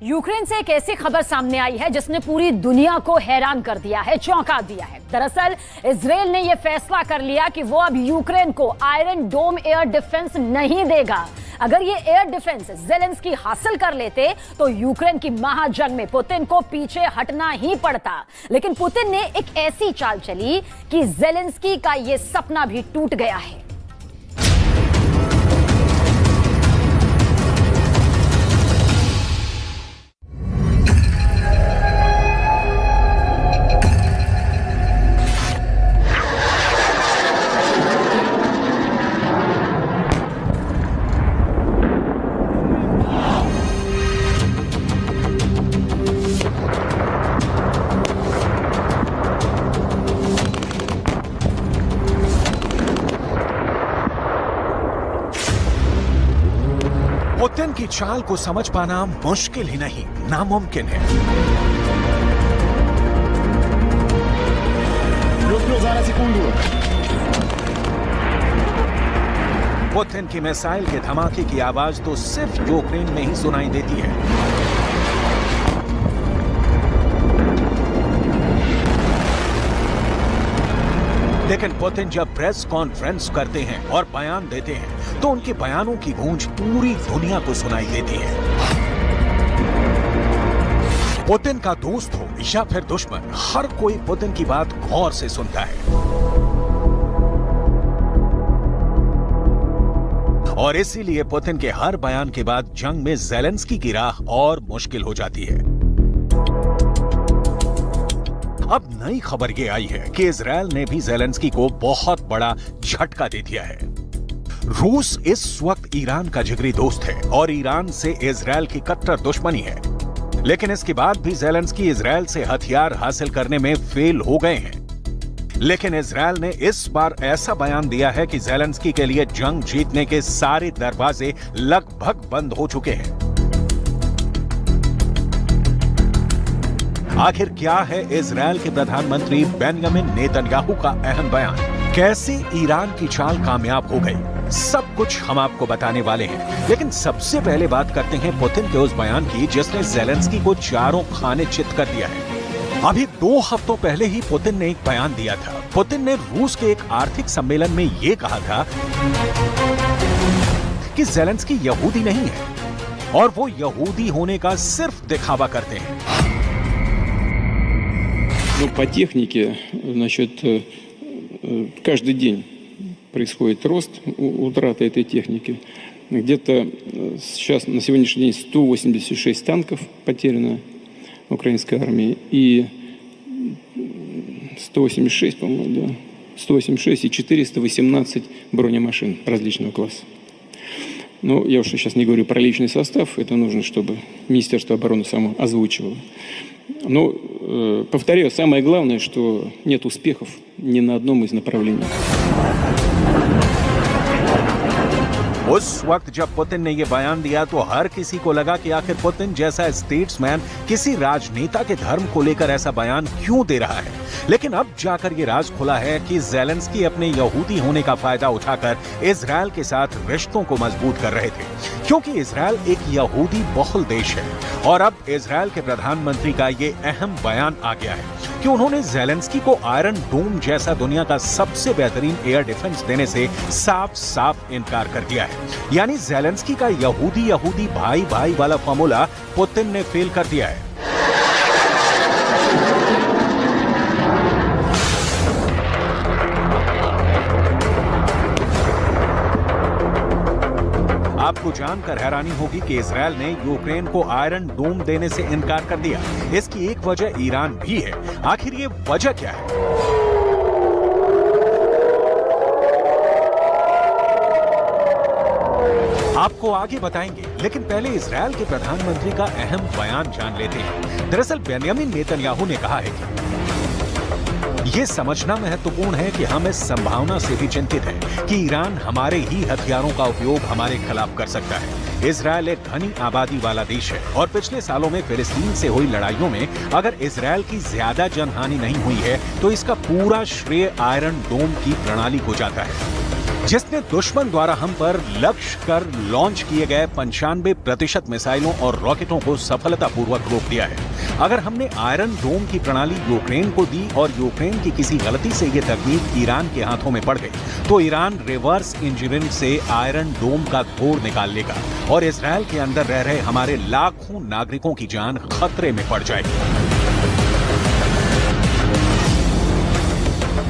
Ukraine से एक ऐसी खबर सामने आई है जिसने पूरी दुनिया को हैरान कर दिया है, चौंका दिया है। दरअसल इजराइल ने यह फैसला कर लिया कि वो अब यूक्रेन को आयरन डोम एयर डिफेंस नहीं देगा। अगर ये एयर डिफेंस ज़ेलेंस्की हासिल कर लेते तो यूक्रेन की महाजंग में पुतिन को पीछे हटना ही पड़ता। लेकिन पुतिन ने एक ऐसी चाल चली कि ज़ेलेंस्की का यह सपना भी टूट गया है। पुतिन की चाल को समझ पाना मुश्किल ही नहीं, नामुमकिन है। पुतिन की मिसाइल के धमाके की आवाज तो सिर्फ यूक्रेन में ही सुनाई देती है। लेकिन पुतिन जब प्रेस कॉन्फ्रेंस करते हैं और बयान देते हैं तो उनके बयानों की गूंज पूरी दुनिया को सुनाई देती है। पुतिन का दोस्त हो या फिर दुश्मन, हर कोई पुतिन की बात गौर से सुनता है। और इसीलिए पुतिन के हर बयान के बाद जंग में ज़ेलेंस्की की राह और मुश्किल हो जाती है। अब नई खबर ये आई है कि इजराइल ने भी ज़ेलेंस्की को बहुत बड़ा झटका दे दिया है। रूस इस वक्त ईरान का जिगरी दोस्त है और ईरान से इजराइल की कट्टर दुश्मनी है। लेकिन इसके बाद भी ज़ेलेंस्की इजराइल से हथियार हासिल करने में फेल हो गए हैं। लेकिन इजराइल ने इस बार ऐसा बयान दिया है कि ज़ेलेंस्की के लिए जंग जीतने के सारे दरवाजे लगभग बंद हो चुके हैं। आखिर क्या है इजराइल के प्रधानमंत्री बेंजामिन नेतन्याहू का अहम बयान? कैसे ईरान की चाल कामयाब हो गई? सब कुछ हम आपको बताने वाले हैं। लेकिन सबसे पहले बात करते हैं पुतिन के उस बयान की जिसने ज़ेलेंस्की को चारों खाने चित कर दिया है। अभी 2 हफ्तों पहले ही पुतिन ने एक बयान दिया था। पुतिन ने रूस के एक आर्थिक सम्मेलन में यह कहा था कि ज़ेलेंस्की यहूदी नहीं है और वो यहूदी होने का सिर्फ दिखावा करते हैं। Ну, по технике, значит, каждый день происходит рост, утрата этой техники. Где-то сейчас, на сегодняшний день, 186 танков потеряно украинской армии и 186, по-моему, да, 186 и 418 бронемашин различного класса. Но я уж сейчас не говорю про личный состав, это нужно, чтобы Министерство обороны само озвучивало. Но, повторяю, самое главное, что нет успехов ни на одном из направлений. उस वक्त जब पुतिन ने यह बयान दिया तो हर किसी को लगा कि आखिर पुतिन जैसा स्टेट्समैन किसी राजनेता के धर्म को लेकर ऐसा बयान क्यों दे रहा है। लेकिन अब जाकर ये राज खुला है कि ज़ेलेंस्की अपने यहूदी होने का फायदा उठाकर इजराइल के साथ रिश्तों को मजबूत कर रहे थे, क्योंकि इजराइल एक यहूदी बहुल देश है। और अब इजराइल के प्रधानमंत्री का ये अहम बयान आ गया है कि उन्होंने ज़ेलेंस्की को आयरन डोम जैसा दुनिया का सबसे बेहतरीन एयर डिफेंस देने से साफ साफ इनकार कर दिया है। यानी ज़ेलेंस्की का यहूदी यहूदी भाई भाई वाला फॉर्मूला पुतिन ने फेल कर दिया है। आपको जानकर हैरानी होगी कि इजराइल ने यूक्रेन को आयरन डोम देने से इनकार कर दिया। इसकी एक वजह ईरान भी है। आखिर ये वजह क्या है? आपको आगे बताएंगे, लेकिन पहले इजराइल के प्रधानमंत्री का अहम बयान जान लेते हैं। दरअसल बेंजामिन नेतन्याहू ने कहा है कि ये समझना महत्वपूर्ण है कि हम इस संभावना से भी चिंतित हैं कि ईरान हमारे ही हथियारों का उपयोग हमारे खिलाफ कर सकता है। इजराइल एक घनी आबादी वाला देश है और पिछले सालों में फिलिस्तीन से हुई लड़ाइयों में अगर इजराइल की ज्यादा जनहानि नहीं हुई है तो इसका पूरा श्रेय आयरन डोम की प्रणाली को जाता है। जिसने दुश्मन द्वारा हम पर लक्ष्य कर लॉन्च किए गए 95% मिसाइलों और रॉकेटों को सफलतापूर्वक रोक दिया है। अगर हमने आयरन डोम की प्रणाली यूक्रेन को दी और यूक्रेन की किसी गलती से ये तकनीक ईरान के हाथों में पड़ गई तो ईरान रिवर्स इंजीनियरिंग से आयरन डोम का तोड़ निकाल लेगा और इजरायल के अंदर रह रहे हमारे लाखों नागरिकों की जान खतरे में पड़ जाएगी।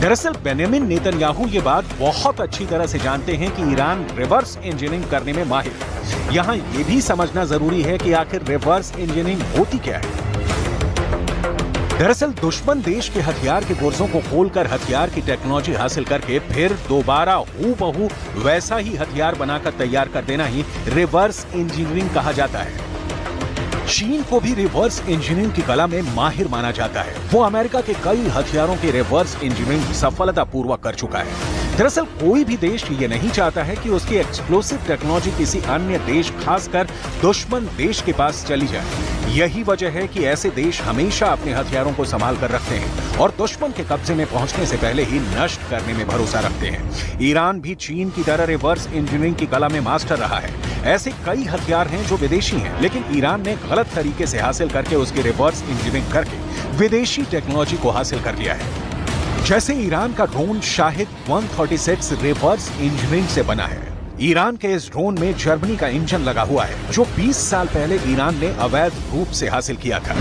दरअसल बेंजामिन नेतन्याहू ये बात बहुत अच्छी तरह से जानते हैं कि ईरान रिवर्स इंजीनियरिंग करने में माहिर है। यहाँ ये भी समझना जरूरी है कि आखिर रिवर्स इंजीनियरिंग होती क्या है। दरअसल दुश्मन देश के हथियार के गुर्जों को खोलकर हथियार की टेक्नोलॉजी हासिल करके फिर दोबारा हूबहू वैसा ही हथियार बनाकर तैयार कर देना ही रिवर्स इंजीनियरिंग कहा जाता है। चीन को भी रिवर्स इंजीनियरिंग की कला में माहिर माना जाता है। वो अमेरिका के कई हथियारों की रिवर्स इंजीनियरिंग सफलतापूर्वक कर चुका है। दरअसल कोई भी देश ये नहीं चाहता है कि उसकी एक्सप्लोसिव टेक्नोलॉजी किसी अन्य देश, खासकर दुश्मन देश के पास चली जाए। यही वजह है कि ऐसे देश हमेशा अपने हथियारों को संभाल कर रखते हैं और दुश्मन के कब्जे में पहुंचने से पहले ही नष्ट करने में भरोसा रखते हैं। ईरान भी चीन की तरह रिवर्स इंजीनियरिंग की कला में मास्टर रहा है। ऐसे कई हथियार हैं जो विदेशी हैं, लेकिन ईरान ने गलत तरीके से हासिल करके उसकी रिवर्स इंजीनियरिंग करके विदेशी टेक्नोलॉजी को हासिल कर लिया है। जैसे ईरान का ड्रोन शाहिद 136 रिवर्स इंजीनियरिंग से बना है। ईरान के इस ड्रोन में जर्मनी का इंजन लगा हुआ है, जो 20 साल पहले ईरान ने अवैध रूप से हासिल किया था।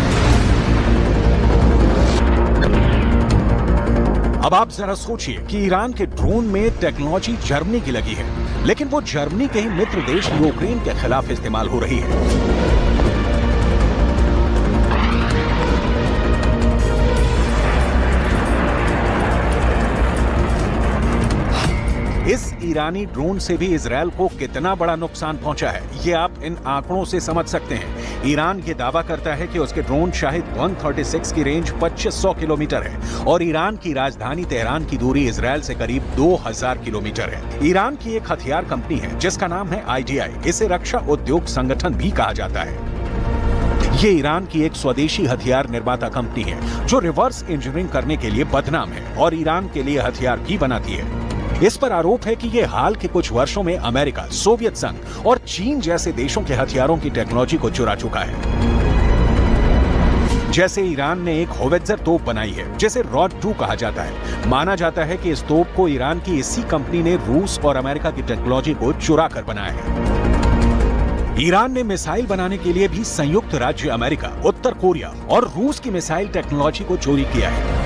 अब आप जरा सोचिए कि ईरान के ड्रोन में टेक्नोलॉजी जर्मनी की लगी है, लेकिन वो जर्मनी के ही मित्र देश यूक्रेन के खिलाफ इस्तेमाल हो रही है। इस ईरानी ड्रोन से भी इजरायल को कितना बड़ा नुकसान पहुंचा है, ये आप इन आंकड़ों से समझ सकते हैं। ईरान ये दावा करता है कि उसके ड्रोन शाहिद 136 की रेंज 2500 किलोमीटर है और ईरान की राजधानी तेहरान की दूरी इजरायल से करीब 2000 किलोमीटर है। ईरान की एक हथियार कंपनी है जिसका नाम है IDI। इसे रक्षा उद्योग संगठन भी कहा जाता है। ये ईरान की एक स्वदेशी हथियार निर्माता कंपनी है जो रिवर्स इंजीनियरिंग करने के लिए बदनाम है और ईरान के लिए हथियार भी बनाती है। इस पर आरोप है कि ये हाल के कुछ वर्षों में अमेरिका, सोवियत संघ और चीन जैसे देशों के हथियारों की टेक्नोलॉजी को चुरा चुका है। जैसे ईरान ने एक होवित्जर तोप बनाई है जिसे रॉड 2 कहा जाता है। माना जाता है कि इस तोप को ईरान की इसी कंपनी ने रूस और अमेरिका की टेक्नोलॉजी को चुरा कर बनाया है। ईरान ने मिसाइल बनाने के लिए भी संयुक्त राज्य अमेरिका, उत्तर कोरिया और रूस की मिसाइल टेक्नोलॉजी को चोरी किया है।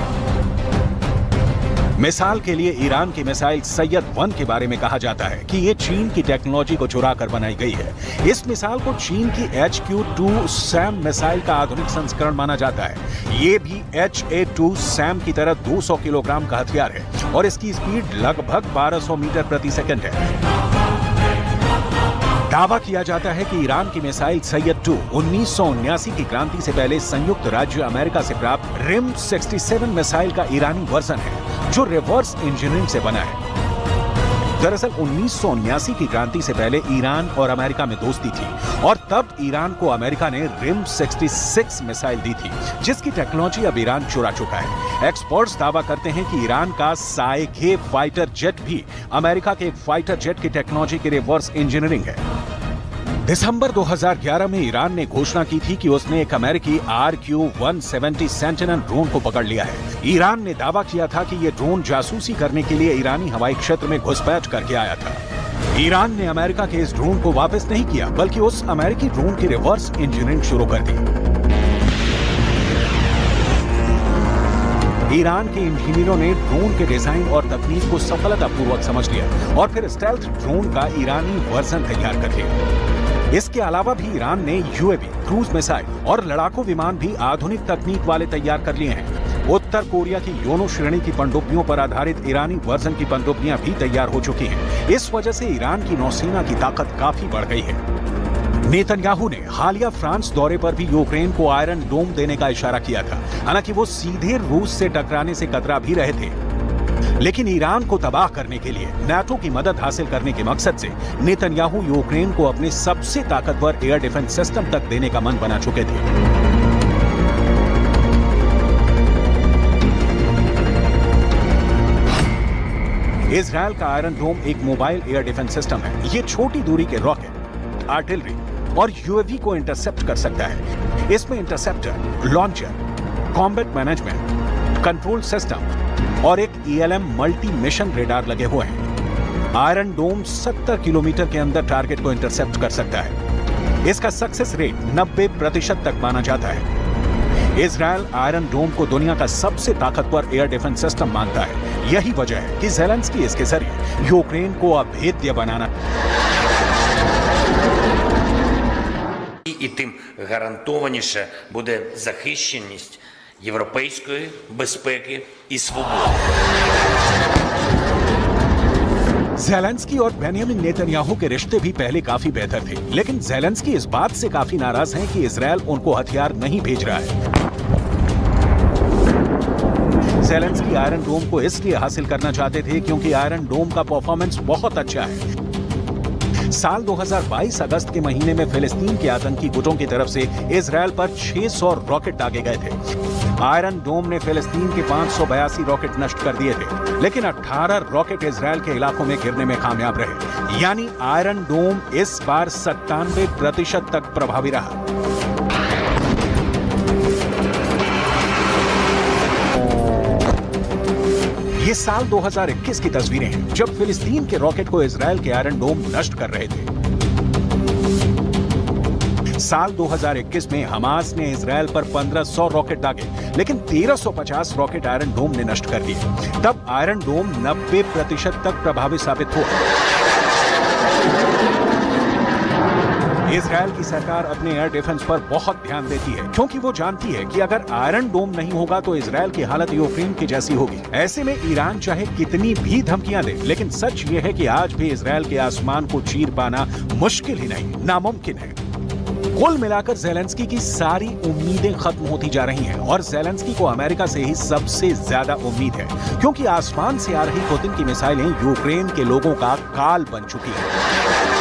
मिसाल के लिए ईरान की मिसाइल सैयद 1 के बारे में कहा जाता है कि ये चीन की टेक्नोलॉजी को चुरा कर बनाई गई है। इस मिसाइल को चीन की HQ-2 सैम मिसाइल का आधुनिक संस्करण माना जाता है। ये भी HA-2 सैम की तरह 200 किलोग्राम का हथियार है और इसकी स्पीड लगभग 1200 मीटर प्रति सेकंड है। दावा किया जाता है कि ईरान की मिसाइल सैयद 2 1979 की क्रांति से पहले संयुक्त राज्य अमेरिका से प्राप्त रिम 67 मिसाइल का ईरानी वर्जन है जो रिवर्स इंजीनियरिंग से बना है। दरअसल 1979 की क्रांति से पहले ईरान और अमेरिका में दोस्ती थी और तब ईरान को अमेरिका ने रिम 66 मिसाइल दी थी जिसकी टेक्नोलॉजी अब ईरान चुरा चुका है। एक्सपर्ट्स दावा करते हैं कि ईरान का साएघे फाइटर जेट भी अमेरिका के फाइटर जेट की टेक्नोलॉजी की रिवर्स इंजीनियरिंग है। दिसंबर 2011 में ईरान ने घोषणा की थी कि उसने एक अमेरिकी RQ-170 सेंटिनल ड्रोन को पकड़ लिया है। ईरान ने दावा किया था कि यह ड्रोन जासूसी करने के लिए ईरानी हवाई क्षेत्र में घुसपैठ करके आया था। ईरान ने अमेरिका के इस ड्रोन को वापस नहीं किया, बल्कि उस अमेरिकी ड्रोन की रिवर्स इंजीनियरिंग शुरू कर दी। ईरान के इंजीनियरों ने ड्रोन के डिजाइन और तकनीक को सफलतापूर्वक समझ लिया और फिर स्टेल्थ ड्रोन का ईरानी वर्जन तैयार कर लिया। इसके अलावा भी ईरान ने UAV, क्रूज मिसाइल और लड़ाकू विमान भी आधुनिक तकनीक वाले तैयार कर लिए हैं। उत्तर कोरिया की योनो श्रेणी की पनडुब्बियों पर आधारित ईरानी वर्जन की पनडुब्बियां भी तैयार हो चुकी हैं। इस वजह से ईरान की नौसेना की ताकत काफी बढ़ गई है। नेतन्याहू ने हालिया फ्रांस दौरे पर भी यूक्रेन को आयरन डोम देने का इशारा किया था। हालांकि वो सीधे रूस से टकराने से कतरा भी रहे थे, लेकिन ईरान को तबाह करने के लिए नाटो की मदद हासिल करने के मकसद से नेतन्याहू यूक्रेन को अपने सबसे ताकतवर एयर डिफेंस सिस्टम तक देने का मन बना चुके थे। इजरायल का आयरन डोम एक मोबाइल एयर डिफेंस सिस्टम है। ये छोटी दूरी के रॉकेट, आर्टिलरी और यूएवी को इंटरसेप्ट कर सकता है। इसमें interceptor, launcher, combat management, control system और एक ELM मल्टी मिशन रेडार लगे हुए हैं। आयरन डोम 70 किलोमीटर के अंदर टारगेट को इंटरसेप्ट कर सकता है। इसका सक्सेस रेट 90% तक माना जाता है। इजरायल आयरन डोम को दुनिया का सबसे ताकतवर एयर डिफेंस सिस्टम मानता है। यही वजह है कि ज़ेलेंस्की इसके जरिए यूक्रेन को अभेद्य बनाना і тим гарантованіше буде захищеність європейської безпеки і свободи. ज़ेलेंस्की और बेंयामिन नेतन्याहू के रिश्ते भी पहले काफी बेहतर थे, लेकिन ज़ेलेंस्की इस बात से काफी नाराज हैं कि इजरायल उनको हथियार नहीं भेज रहा है। ज़ेलेंस्की आयरन डोम को इसलिए हासिल करना चाहते थे क्योंकि आयरन डोम का परफॉर्मेंस बहुत अच्छा है। साल 2022 अगस्त के महीने में फिलिस्तीन के आतंकी गुटों की तरफ से इजरायल पर 600 रॉकेट दागे गए थे। आयरन डोम ने फिलिस्तीन के 582 रॉकेट नष्ट कर दिए थे, लेकिन 18 रॉकेट इजरायल के इलाकों में गिरने में कामयाब रहे। यानी आयरन डोम इस बार 97% तक प्रभावी रहा। ये साल 2021 की तस्वीरें हैं, जब फिलिस्तीन के रॉकेट को इजरायल के आयरन डोम नष्ट कर रहे थे। साल 2021 में हमास ने इजरायल पर 1500 रॉकेट दागे, लेकिन 1350 रॉकेट आयरन डोम ने नष्ट कर दिए। तब आयरन डोम 90% तक प्रभावी साबित हुआ। इजरायल की सरकार अपने एयर डिफेंस पर बहुत ध्यान देती है, क्योंकि वो जानती है कि अगर आयरन डोम नहीं होगा तो इजरायल की हालत यूक्रेन की जैसी होगी। ऐसे में ईरान चाहे कितनी भी धमकियां दे, लेकिन सच ये है कि आज भी इजरायल के आसमान को चीर पाना मुश्किल ही नहीं, नामुमकिन है। कुल मिलाकर ज़ेलेंस्की की सारी उम्मीदें खत्म होती जा रही हैं और ज़ेलेंस्की को अमेरिका से ही सबसे ज्यादा उम्मीद है, क्योंकि आसमान से आ रही पुतिन की मिसाइलें यूक्रेन के लोगों का काल बन चुकी हैं।